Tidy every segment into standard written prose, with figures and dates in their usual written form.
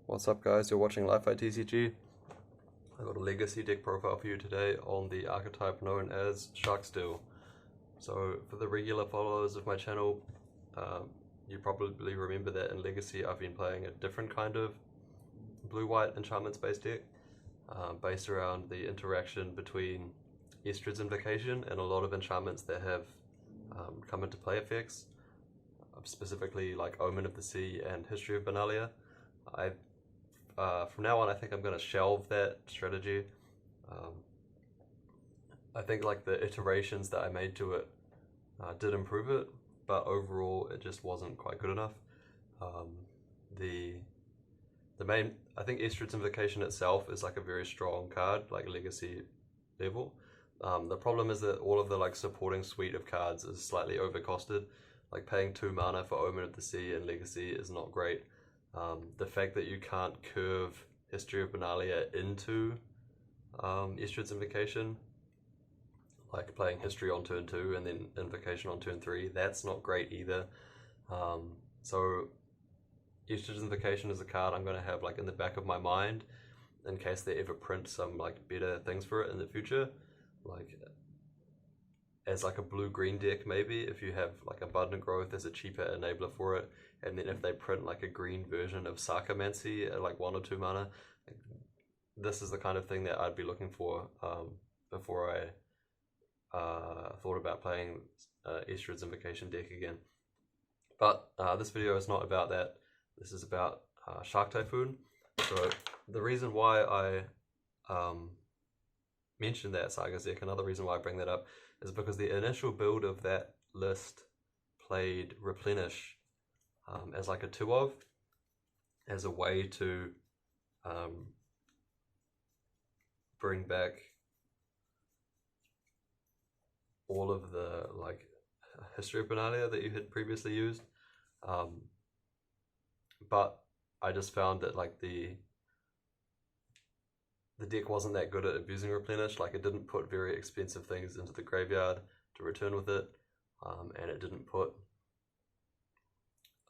What's up guys, you're watching Li-Fi TCG. I got a legacy deck profile for you today on the archetype known as Sharkstill. So for the regular followers of my channel, you probably remember that in Legacy I've been playing a different kind of blue-white enchantments based deck based around the interaction between Estrid's Invocation and a lot of enchantments that have come into play effects, specifically like Omen of the Sea and History of Benalia. From now on, I think I'm going to shelve that strategy. I think like the iterations that I made to it did improve it, but overall it just wasn't quite good enough. I think Estrid's Invocation itself is like a very strong card, like legacy level. The problem is that all of the like supporting suite of cards is slightly overcosted. Like paying 2 mana for Omen of the Sea in Legacy is not great. The fact that you can't curve History of Benalia into Estrid's Invocation, like playing History on turn 2 and then Invocation on turn 3, that's not great either. So Estrid's Invocation is a card I'm going to have like in the back of my mind in case they ever print some like better things for it in the future, like as like a blue-green deck maybe, if you have like Abundant Growth as a cheaper enabler for it, and then if they print like a green version of Sarcomancy at like 1 or 2 mana, this is the kind of thing that I'd be looking for before I thought about playing Estrid's Invocation deck again. But this video is not about that. This is about Shark Typhoon. So the reason why I mentioned that Sagas deck, another reason why I bring that up, is because the initial build of that list played Replenish as like a 2-of, as a way to bring back all of the like History of Benalia that you had previously used. But I just found that like the deck wasn't that good at abusing Replenish. Like it didn't put very expensive things into the graveyard to return with it, and it didn't put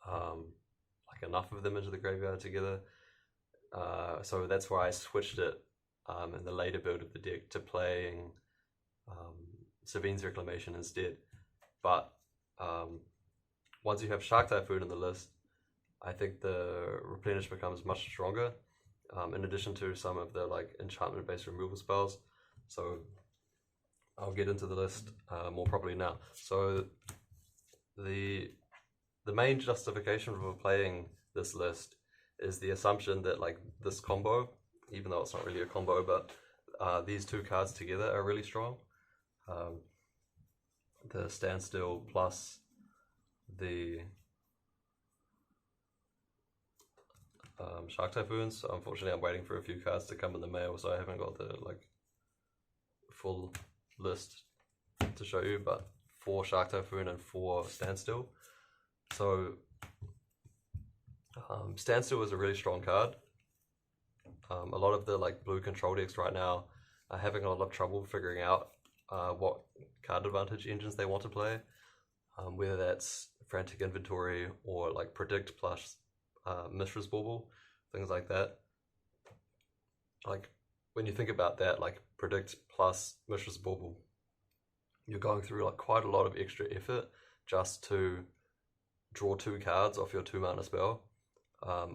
like enough of them into the graveyard together. So that's why I switched it in the later build of the deck to playing Sabine's Reclamation instead. But once you have Shark Typhoon in the list, I think the Replenish becomes much stronger. In addition to some of the like enchantment based removal spells. So I'll get into the list more properly now. So the main justification for playing this list is the assumption that like this combo, even though it's not really a combo, but these two cards together are really strong. The Standstill plus the Shark Typhoons. So unfortunately I'm waiting for a few cards to come in the mail, so I haven't got the like full list to show you, but 4 Shark Typhoon and 4 Standstill. So Standstill is a really strong card. A lot of the like blue control decks right now are having a lot of trouble figuring out what card advantage engines they want to play, whether that's Frantic Inventory or like Predict plus Mishra's Bauble, things like that. Like when you think about that, like Predict plus Mishra's Bauble, you're going through like quite a lot of extra effort just to draw 2 cards off your 2 mana spell.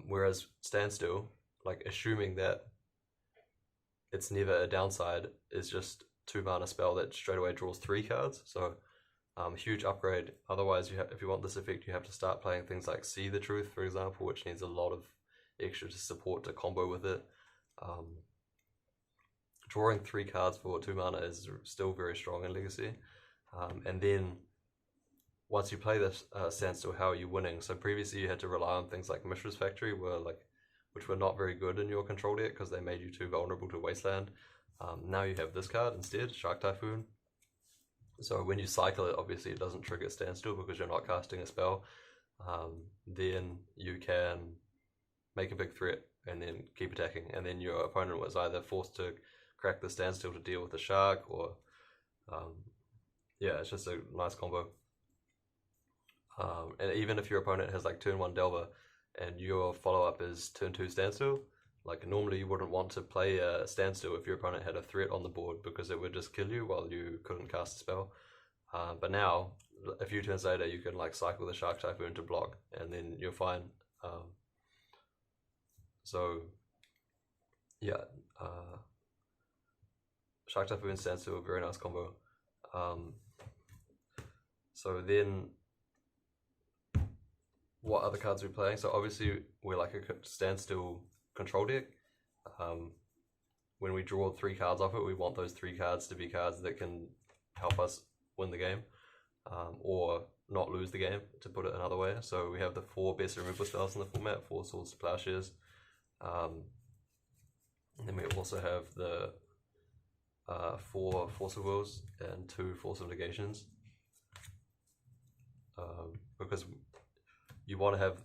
Whereas Standstill, like assuming that it's never a downside, is just 2 mana spell that straight away draws 3 cards. So huge upgrade. Otherwise, if you want this effect, you have to start playing things like See the Truth, for example, which needs a lot of extra support to combo with it. Drawing 3 cards for 2 mana is still very strong in Legacy. And then once you play this Standstill, how are you winning? So previously you had to rely on things like Mishra's Factory, which were not very good in your control deck because they made you too vulnerable to Wasteland. Now you have this card instead, Shark Typhoon. So when you cycle it, obviously it doesn't trigger Standstill because you're not casting a spell. Then you can make a big threat and then keep attacking. And then your opponent was either forced to crack the Standstill to deal with the shark, or yeah, it's just a nice combo. And even if your opponent has like turn 1 Delver and your follow-up is turn 2 Standstill. Like normally you wouldn't want to play a Standstill if your opponent had a threat on the board because it would just kill you while you couldn't cast a spell. But now, a few turns later, you can like cycle the Shark Typhoon to block, and then you're fine. So yeah, Shark Typhoon Standstill, a very nice combo. So then, what other cards are we playing? So obviously we're like a Standstill control deck. When we draw 3 cards off it, we want those 3 cards to be cards that can help us win the game, or not lose the game, to put it another way. So we have the 4 best removal spells in the format, 4 Swords to Plowshares. And then we also have the 4 Force of Wills and 2 Force of Negations. Because you want to have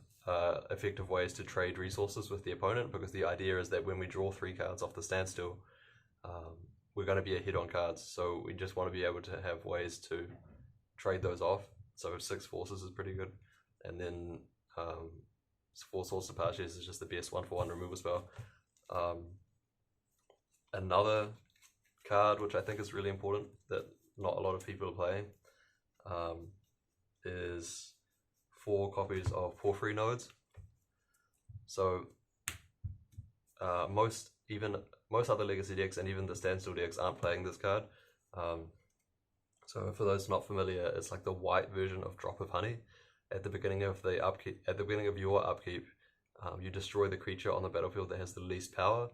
effective ways to trade resources with the opponent, because the idea is that when we draw 3 cards off the Standstill, we're going to be ahead on cards, so we just want to be able to have ways to trade those off. So 6 Forces is pretty good, and then 4 Swords to Plowshares is just the best 1-for-1 removal spell. Another card which I think is really important that not a lot of people are playing is 4 copies of Porphyry Nodes. So most other Legacy decks and even the Standstill decks aren't playing this card. So for those not familiar, it's like the white version of Drop of Honey. At the beginning of the upkeep, at the beginning of your upkeep, you destroy the creature on the battlefield that has the least power,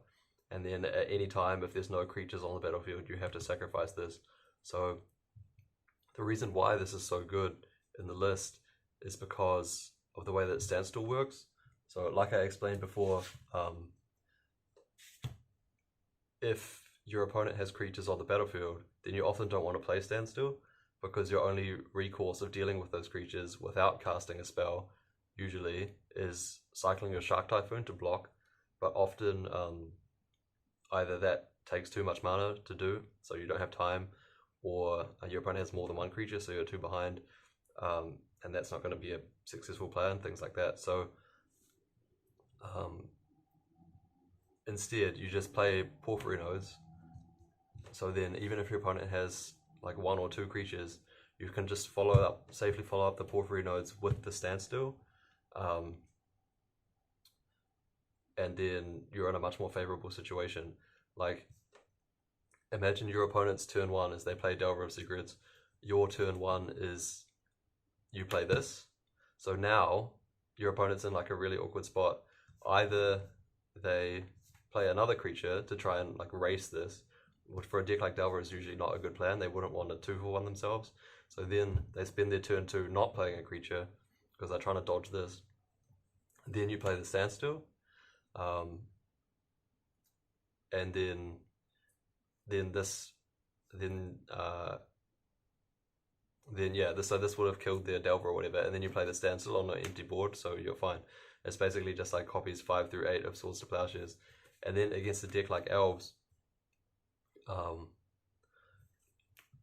and then at any time, if there's no creatures on the battlefield, you have to sacrifice this. So the reason why this is so good in the list is because of the way that Standstill works. So like I explained before, if your opponent has creatures on the battlefield, then you often don't want to play Standstill, because your only recourse of dealing with those creatures without casting a spell usually is cycling your Shark Typhoon to block. But often either that takes too much mana to do, so you don't have time, or your opponent has more than 1 creature, so you're 2 behind, and that's not going to be a successful plan, things like that. So instead, you just play Porphyry Nodes. So then, even if your opponent has like 1 or 2 creatures, you can just safely follow up the Porphyry Nodes with the Standstill, and then you're in a much more favorable situation. Like, imagine your opponent's turn 1 is they play Delver of Secrets. Your turn 1 is you play this. So now your opponent's in like a really awkward spot. Either they play another creature to try and like race this, which for a deck like Delver is usually not a good plan. They wouldn't want a 2-for-1 themselves. So then they spend their turn 2 not playing a creature because they're trying to dodge this. Then you play the Standstill, and then this would have killed their Delver or whatever, and then you play the Standstill on an empty board, so you're fine. It's basically just like copies 5 through 8 of Swords to Plowshares. And then against a deck like Elves,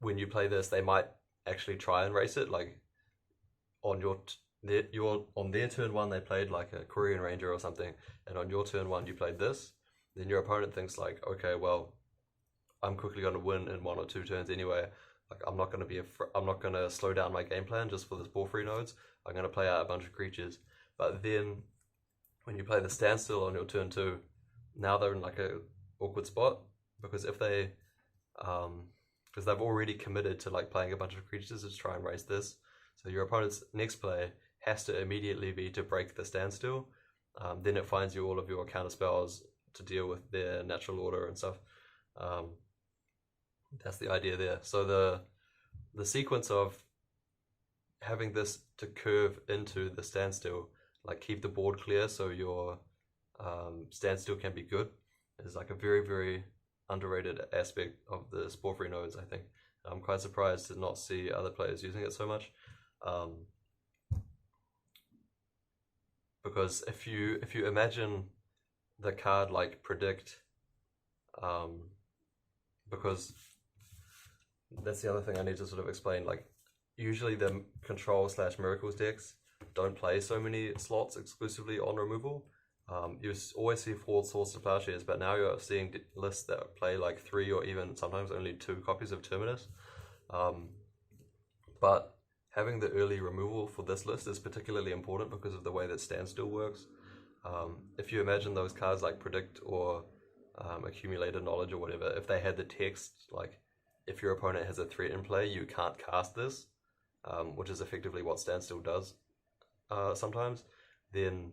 when you play this, they might actually try and race it. Like on their turn 1 they played like a Korean Ranger or something, and on your turn 1 you played this. Then your opponent thinks like, okay, well, I'm quickly going to win in 1 or 2 turns anyway. Like I'm not going to slow down my game plan just for this Porphyry Nodes. I'm going to play out a bunch of creatures. But then when you play the Standstill on your turn 2, now they're in like a awkward spot, because if they because they've already committed to like playing a bunch of creatures to try and race this. So your opponent's next play has to immediately be to break the Standstill. Then it finds you all of your counterspells to deal with their natural order and stuff. That's the idea there. So the sequence of having this to curve into the Standstill, like keep the board clear so your Standstill can be good, is like a very, very underrated aspect of the Porphyry Nodes, I think. I'm quite surprised to not see other players using it so much. Because if you imagine the card like Predict, because that's the other thing I need to sort of explain. Like usually the control / miracles decks don't play so many slots exclusively on removal. You always see 4 Swords to Plowshares, but now you're seeing lists that play like 3 or even sometimes only 2 copies of Terminus. But having the early removal for this list is particularly important because of the way that Standstill works. If you imagine those cards like Predict or Accumulated Knowledge or whatever, if they had the text like, if your opponent has a threat in play, you can't cast this, which is effectively what Standstill does sometimes, then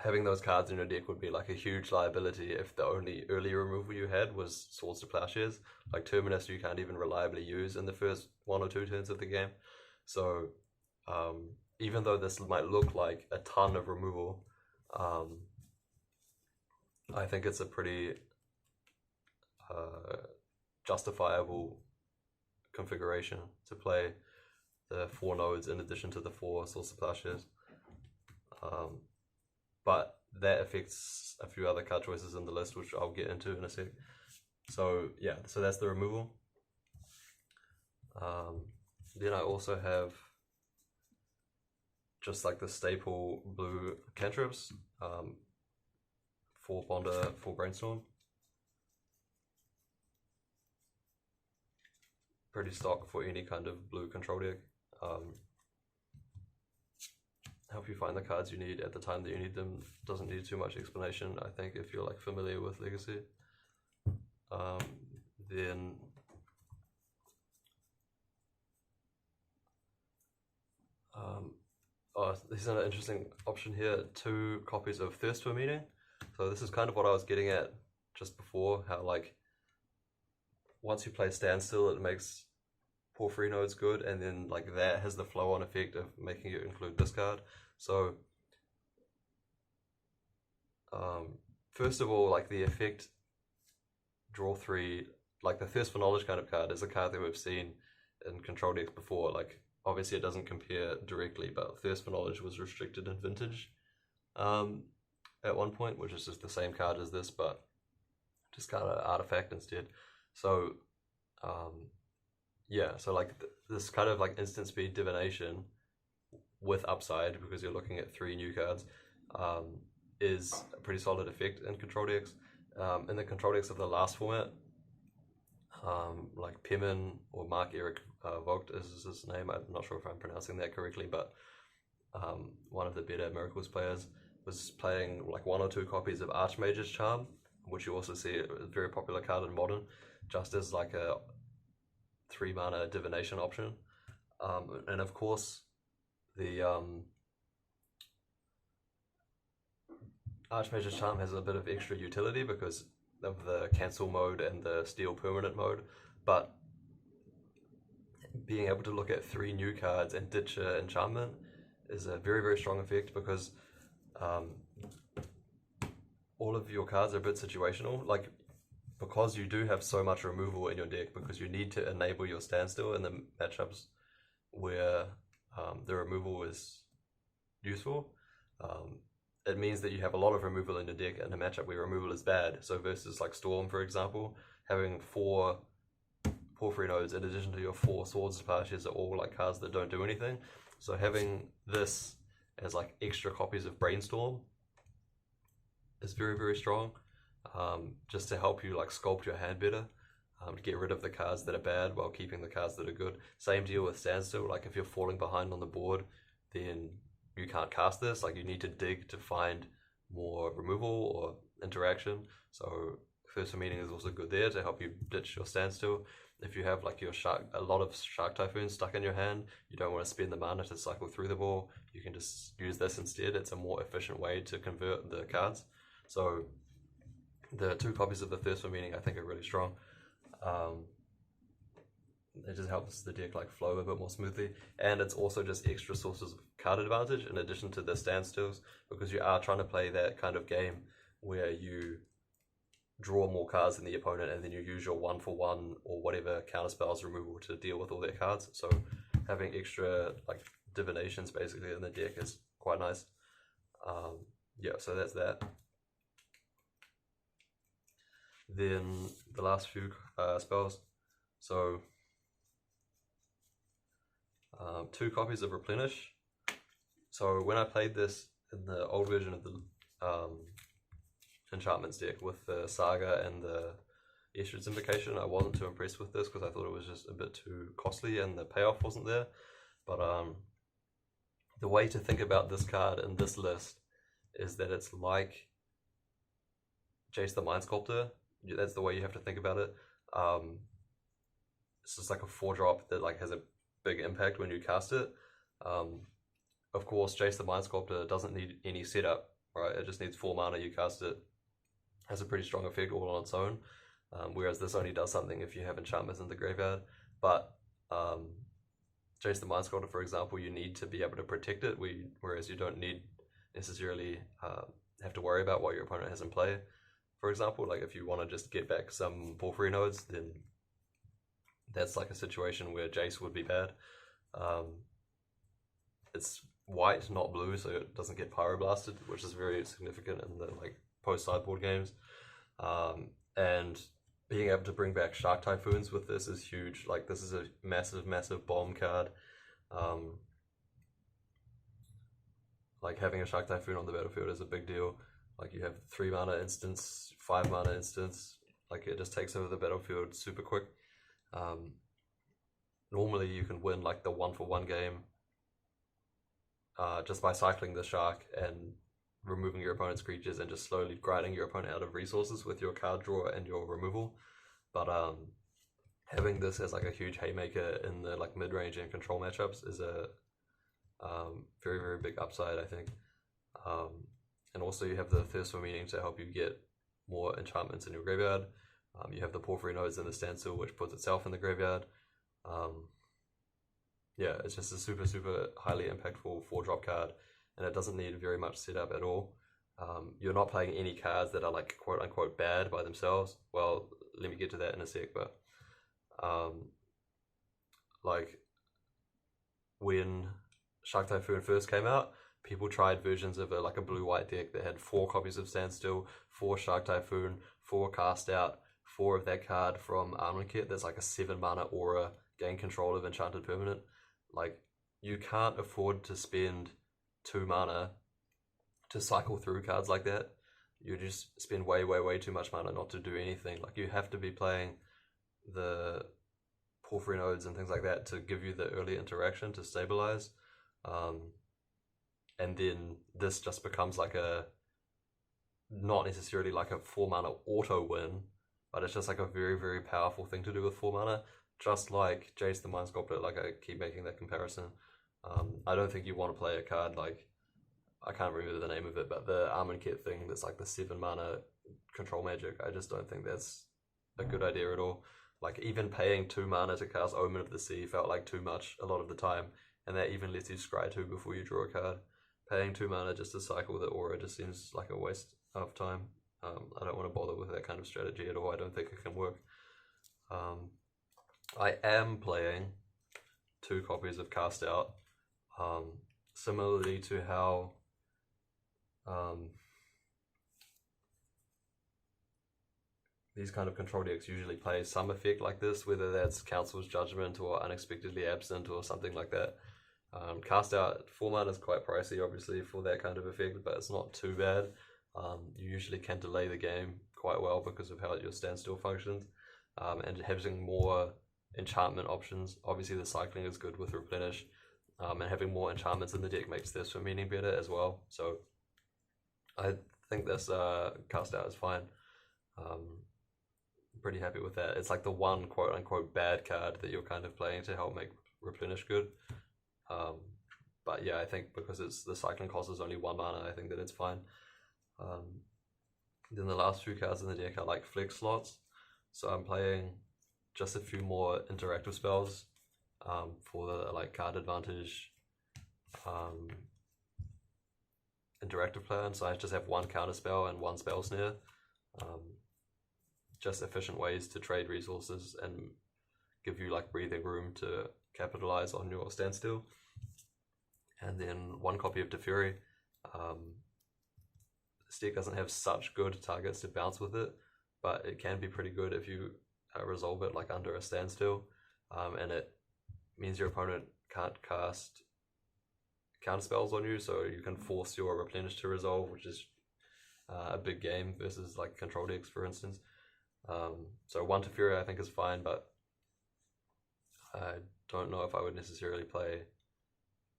having those cards in your deck would be like a huge liability if the only early removal you had was Swords to Plowshares. Like Terminus you can't even reliably use in the first 1 or 2 turns of the game. So even though this might look like a ton of removal, I think it's a pretty justifiable configuration to play the 4 nodes in addition to the 4 Swords to Plowshares. But that affects a few other card choices in the list, which I'll get into in a sec. So yeah, so that's the removal. Then I also have just like the staple blue cantrips, 4 Ponder, 4 Brainstorm. Pretty stock for any kind of blue control deck. Help you find the cards you need at the time that you need them. Doesn't need too much explanation, I think, if you're like familiar with Legacy. Then this is an interesting option here, 2 copies of Thirst for Meaning. So this is kind of what I was getting at just before, how like once you play Standstill it makes Porphyry Nodes good, and then like that has the flow on effect of making you include this card. So first of all, like the effect draw 3, like the Thirst for Knowledge kind of card is a card that we've seen in control decks before. Like obviously it doesn't compare directly, but Thirst for Knowledge was restricted in Vintage at one point, which is just the same card as this, but just kind of artifact instead. So yeah, so like this kind of like instant speed divination with upside, because you're looking at 3 new cards, is a pretty solid effect in control decks. In the control decks of the last format, like Pimin or Mark Eric Vogt is his name, I'm not sure if I'm pronouncing that correctly, but one of the better Miracles players was playing like 1 or 2 copies of Archmage's Charm, which you also see a very popular card in Modern, just as like a 3 mana divination option. And of course the Archmage's Charm has a bit of extra utility because of the cancel mode and the steal permanent mode, but being able to look at 3 new cards and ditch an enchantment is a very, very strong effect, because all of your cards are a bit situational. Like, because you do have so much removal in your deck, because you need to enable your Standstill in the matchups where the removal is useful, it means that you have a lot of removal in your deck in a matchup where removal is bad. So versus like Storm, for example, having 4 Porphyry Nodes in addition to your 4 Swords to Plowshares are all like cards that don't do anything. So having this as like extra copies of Brainstorm is very, very strong, just to help you like sculpt your hand better, to get rid of the cards that are bad while keeping the cards that are good. Same deal with Standstill. Like if you're falling behind on the board, then you can't cast this. Like you need to dig to find more removal or interaction. So Thirst for Meaning is also good there to help you ditch your Standstill. If you have like a lot of Shark Typhoon stuck in your hand, you don't want to spend the mana to cycle through the ball, you can just use this instead. It's a more efficient way to convert the cards. So the 2 copies of the Thirst for Meaning I think are really strong. It just helps the deck like flow a bit more smoothly, and it's also just extra sources of card advantage in addition to the standstills, because you are trying to play that kind of game where you draw more cards than the opponent and then you use your 1-for-1 or whatever counterspells removal to deal with all their cards. So having extra like divinations basically in the deck is quite nice. Yeah, so that's that. Then the last few spells. So 2 copies of Replenish. So when I played this in the old version of the Enchantments deck with the Saga and the Estrud's Invocation, I wasn't too impressed with this because I thought it was just a bit too costly and the payoff wasn't there. But the way to think about this card in this list is that it's like Jace the Mind Sculptor. That's the way you have to think about it. It's just like a 4-drop that like has a big impact when you cast it. Of course, Jace the Mind Sculptor doesn't need any setup, right? It just needs 4 mana, you cast it. Has a pretty strong effect all on its own. Whereas this only does something if you have enchantments in the graveyard. But Jace the Mind Sculptor, for example, you need to be able to protect it, whereas you don't need necessarily have to worry about what your opponent has in play. For example, like if you want to just get back some Porphyry Nodes, then that's like a situation where Jace would be bad. It's white, not blue, so it doesn't get pyroblasted, which is very significant in the like post-sideboard games. And being able to bring back Shark Typhoons with this is huge. Like this is a massive, massive bomb card. Like having a Shark Typhoon on the battlefield is a big deal. Like you have 3 mana instance, 5 mana instance. Like it just takes over the battlefield super quick. Normally you can win like the 1-for-1 game just by cycling the shark and removing your opponent's creatures and just slowly grinding your opponent out of resources with your card draw and your removal. But having this as like a huge haymaker in the like mid-range and control matchups is a very, very big upside, I think. And also you have the Thirst for Meaning to help you get more enchantments in your graveyard. You have the Porphyry Nodes and the Standstill, which puts itself in the graveyard. Yeah, it's just a super, super highly impactful 4-drop card, and it doesn't need very much setup at all. You're not playing any cards that are like quote-unquote bad by themselves. Well, let me get to that in a sec, but like when Shark Typhoon first came out, people tried versions of like a blue-white deck that had 4 copies of Standstill, 4 Shark Typhoon, 4 Cast Out, 4 of that card from Armament Kit that's like a 7 mana aura, gain control of enchanted permanent. Like, you can't afford to spend 2 mana to cycle through cards like that. You just spend way, way, way too much mana not to do anything. Like, you have to be playing the Porphyry Nodes and things like that to give you the early interaction to stabilize. And then this just becomes like a, not necessarily like a 4 mana auto win, but it's just like a very, very powerful thing to do with 4 mana. Just like Jace the Mind Sculptor, like I keep making that comparison. I don't think you want to play a card like, I can't remember the name of it, but the Armament Kit thing that's like the 7 mana control magic. I just don't think that's a good idea at all. Like even paying 2 mana to cast Omen of the Sea felt like too much a lot of the time, and that even lets you scry 2 before you draw a card. Paying 2 mana just to cycle the aura just seems like a waste of time. I don't want to bother with that kind of strategy at all. I don't think it can work. I am playing 2 copies of Cast Out, similarly to how these kind of control decks usually play some effect like this, whether that's Council's Judgment or Unexpectedly Absent or something like that. Cast Out 4 mana is quite pricey, obviously, for that kind of effect, but it's not too bad. You usually can delay the game quite well because of how your Standstill functions, and having more enchantment options. Obviously, the cycling is good with Replenish, and having more enchantments in the deck makes this for meaning better as well. So I think this Cast Out is fine. I'm pretty happy with that. It's like the one quote-unquote bad card that you're kind of playing to help make Replenish good. But yeah, I think because the cycling cost is only 1 mana, I think that it's fine. Then the last few cards in the deck are like flex slots. So I'm playing just a few more interactive spells for the like card advantage interactive plan. So I just have 1 Counterspell and 1 Spell Snare. Just efficient ways to trade resources and give you like breathing room to capitalize on your Standstill. And then 1 copy of Teferi. This deck doesn't have such good targets to bounce with it, but it can be pretty good if you resolve it like under a Standstill, and it means your opponent can't cast counterspells on you, so you can force your Replenish to resolve, which is a big game versus like control decks, for instance. So 1 Teferi I think is fine, but I don't know if I would necessarily play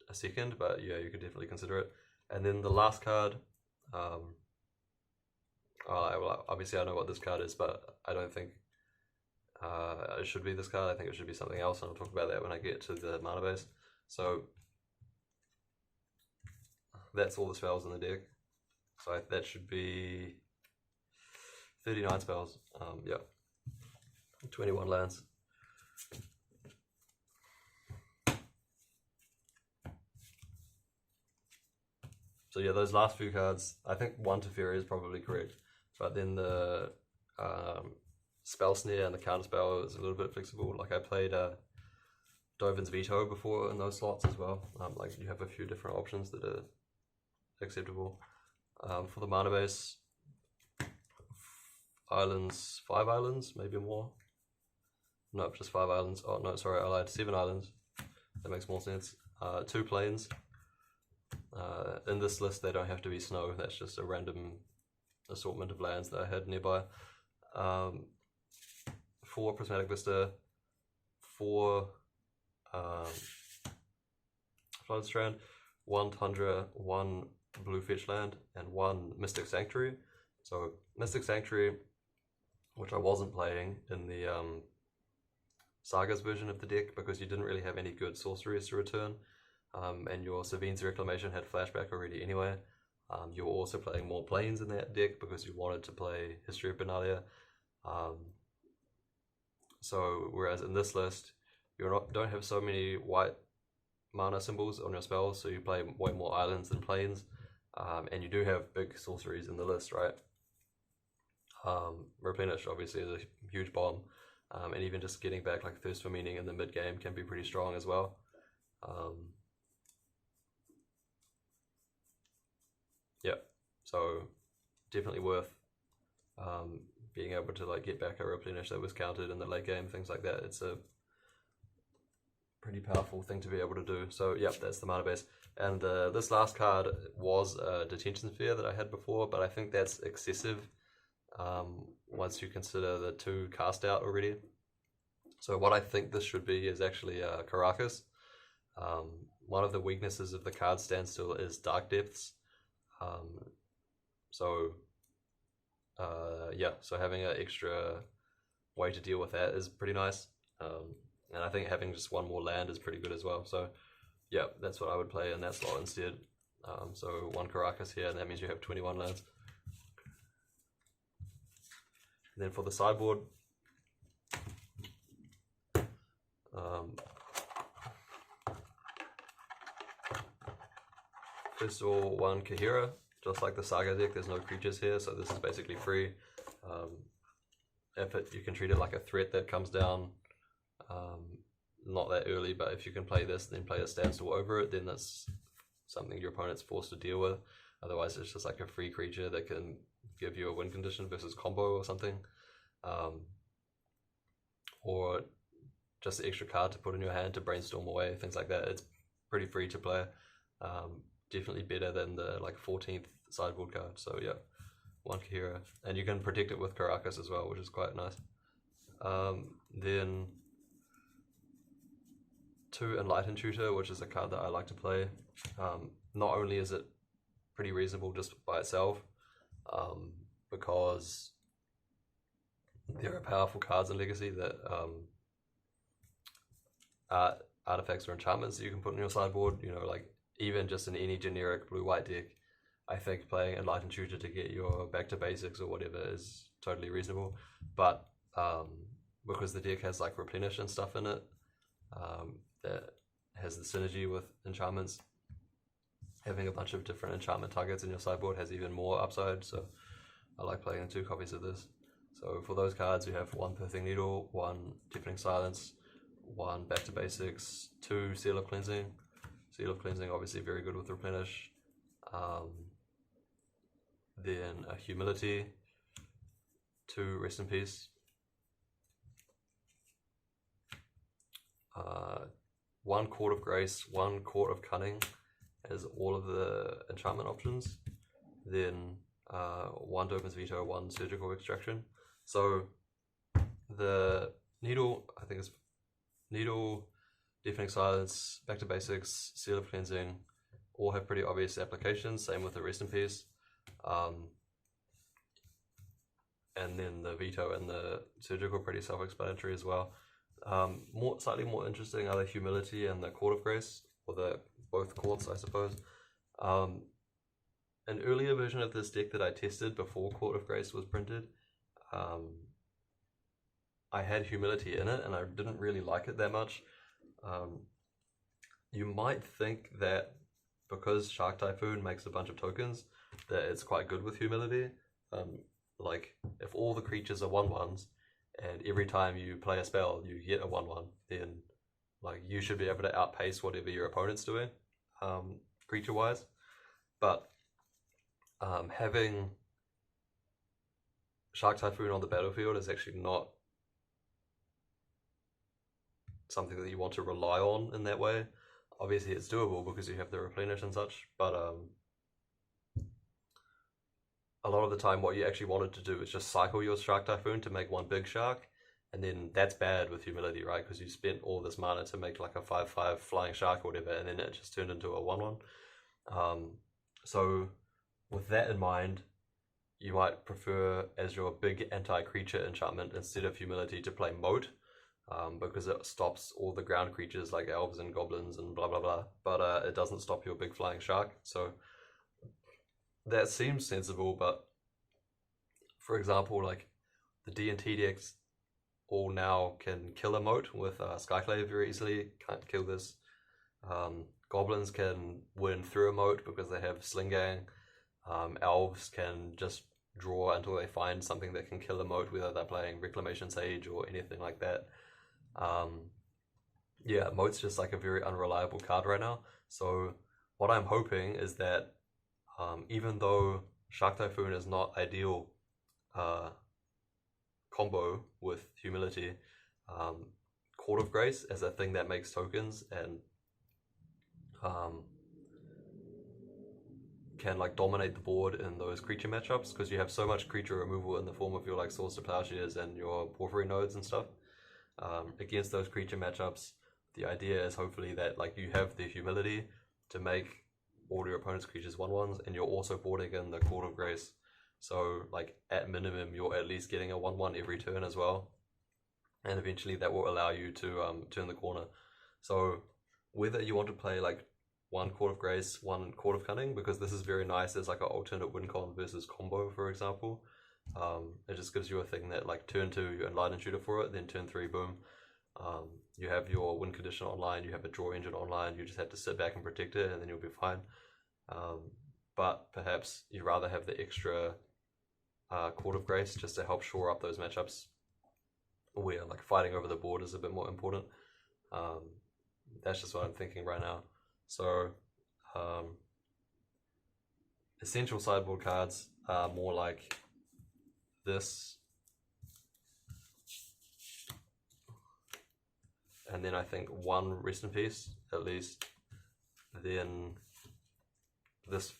a second, but yeah, you could definitely consider it. And then the last card, well, obviously I know what this card is, but I don't think it should be this card. I think it should be something else, and I'll talk about that when I get to the mana base. So that's all the spells in the deck. So that should be 39 spells. Yeah, 21 lands. So yeah, those last few cards, I think 1 Teferi is probably correct, but then the Spell Snare and the Counterspell is a little bit flexible. Like I played Dovin's Veto before in those slots as well. Like you have a few different options that are acceptable. For the mana base, islands, 5 islands, maybe more. Nope, just 5 islands. Oh no, sorry, I lied. 7 islands. That makes more sense. 2 plains. In this list, they don't have to be snow. That's just a random assortment of lands that I had nearby. 4 Prismatic Vista, 4 Flooded Strand, 1 Tundra, 1 Blue Fetch Land, and 1 Mystic Sanctuary. So Mystic Sanctuary, which I wasn't playing in the Sagas version of the deck because you didn't really have any good sorceries to return. And your Savine's Reclamation had flashback already anyway. You were also playing more planes in that deck because you wanted to play History of Benalia. So whereas in this list, you don't have so many white mana symbols on your spells, so you play way more islands than planes, and you do have big sorceries in the list, right? Replenish obviously is a huge bomb, and even just getting back like Thirst for Meaning in the mid game can be pretty strong as well. Yeah, so definitely worth being able to like get back a Replenish that was counted in the late game, things like that. It's a pretty powerful thing to be able to do. So yeah, that's the mana base. And this last card was a Detention Sphere that I had before, but I think that's excessive once you consider the 2 cast out already. So what I think this should be is actually Karakas. One of the weaknesses of the card Standstill is Dark Depths. Yeah, so having an extra way to deal with that is pretty nice. And I think having just 1 more land is pretty good as well. So yeah, that's what I would play in that slot instead. So 1 Karakas here, and that means you have 21 lands. And then for the sideboard, first of all, 1 Kaheera. Just like the Saga deck, there's no creatures here, so this is basically free. You can treat it like a threat that comes down not that early, but if you can play this, then play a Standstill over it, then that's something your opponent's forced to deal with. Otherwise, it's just like a free creature that can give you a win condition versus combo or something. Or just an extra card to put in your hand to brainstorm away, things like that. It's pretty free to play. Definitely better than the like 14th sideboard card. So yeah, 1 Kaheera, and you can protect it with Karakas as well, which is quite nice. Then 2 Enlightened Tutor, which is a card that I like to play. Not only is it pretty reasonable just by itself, because there are powerful cards in Legacy that artifacts or enchantments that you can put in your sideboard. You know, like even just in any generic blue-white deck, I think playing Enlightened Tutor to get your back to basics or whatever is totally reasonable. But because the deck has like Replenish and stuff in it, that has the synergy with enchantments, having a bunch of different enchantment targets in your sideboard has even more upside. So I like playing 2 copies of this. So for those cards, you have 1 Pithing Needle, 1 Deafening Silence, 1 Back to Basics, 2 Seal of Cleansing. Seal of Cleansing obviously very good with Replenish. Then a Humility, 2 Rest in Peace, 1 Court of Grace, 1 Court of Cunning, has all of the enchantment options, then 1 Dovin's Veto, 1 Surgical Extraction. So the Needle, I think it's Needle, Deafening Silence, Back to Basics, Seal of Cleansing, all have pretty obvious applications, same with the Rest in Peace. And then the Veto and the Surgical pretty self-explanatory as well. Slightly more interesting are the Humility and the Court of Grace, or the both courts, I suppose. An earlier version of this deck that I tested before Court of Grace was printed, I had Humility in it and I didn't really like it that much. You might think that because Shark Typhoon makes a bunch of tokens, that it's quite good with Humility. Like, if all the creatures are 1/1s, and every time you play a spell you get a 1/1, then like you should be able to outpace whatever your opponent's doing, creature-wise. But having Shark Typhoon on the battlefield is actually not something that you want to rely on in that way. Obviously it's doable because you have the Replenish and such, but a lot of the time what you actually wanted to do is just cycle your Shark Typhoon to make one big shark, and then that's bad with Humility, right? Because you spent all this mana to make like a 5/5 flying shark or whatever, and then it just turned into a 1/1. So with that in mind, you might prefer as your big anti-creature enchantment instead of Humility to play Moat, because it stops all the ground creatures like elves and goblins and blah blah blah, but it doesn't stop your big flying shark. So that seems sensible, but for example, like the D&T decks all now can kill a Moat with Skyclave very easily. Can't kill this. Goblins can win through a Moat because they have Sling Gang. Elves can just draw until they find something that can kill a Moat, whether they're playing Reclamation Sage or anything like that. Yeah, Moat's just like a very unreliable card right now. So what I'm hoping is that even though Shark Typhoon is not ideal combo with Humility, Court of Grace as a thing that makes tokens and can like dominate the board in those creature matchups, because you have so much creature removal in the form of your like Swords to Plowshares and your Porphyry Nodes and stuff. Against those creature matchups, the idea is hopefully that like you have the Humility to make all your opponent's creatures 1/1s, and you're also boarding in the Court of Grace. So like at minimum you're at least getting a 1/1 every turn as well, and eventually that will allow you to turn the corner. So whether you want to play like 1 Court of Grace, 1 Court of Cunning, because this is very nice as like an alternate win con versus combo, for example. It just gives you a thing that like turn 2 you Enlightened Tutor for it, then turn 3 boom, you have your win condition online, you have a draw engine online, you just have to sit back and protect it and then you'll be fine. But perhaps you'd rather have the extra Court of Grace just to help shore up those matchups where like fighting over the board is a bit more important. That's just what I'm thinking right now. So essential sideboard cards are more like this, and then I think 1 Rest in Peace at least. Then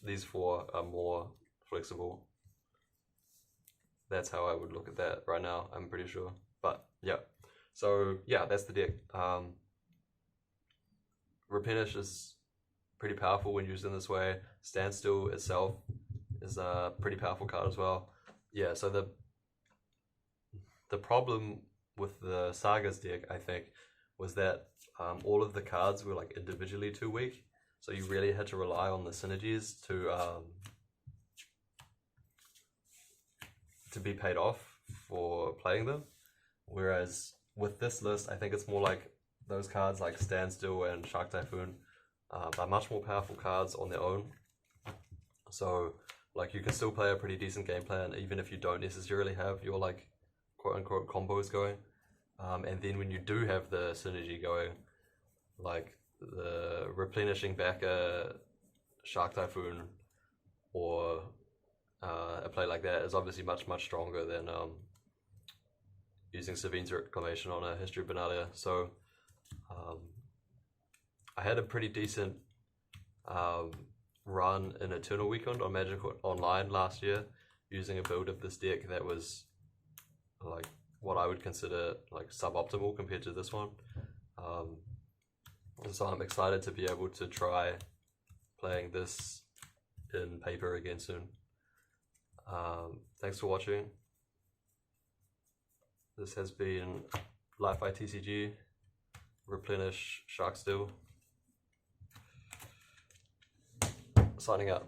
these 4 are more flexible. That's how I would look at that right now, I'm pretty sure. But yeah, so yeah, that's the deck. Replenish is pretty powerful when used in this way. Standstill itself is a pretty powerful card as well. Yeah, so the problem with the Sagas deck, I think, was that all of the cards were like individually too weak. So you really had to rely on the synergies to be paid off for playing them. Whereas with this list, I think it's more like those cards like Standstill and Shark Typhoon are much more powerful cards on their own. So like you can still play a pretty decent game plan even if you don't necessarily have your like quote unquote combos going. And then when you do have the synergy going, like the replenishing back a Shark Typhoon or a play like that is obviously much stronger than using Savine's Reclamation on a History of Benalia. So I had a pretty decent run an Eternal Weekend on Magic Online last year using a build of this deck that was like what I would consider like suboptimal compared to this one. So I'm excited to be able to try playing this in paper again soon. Thanks for watching. This has been Life by TCG, Replenish, Sharkstill. Signing out.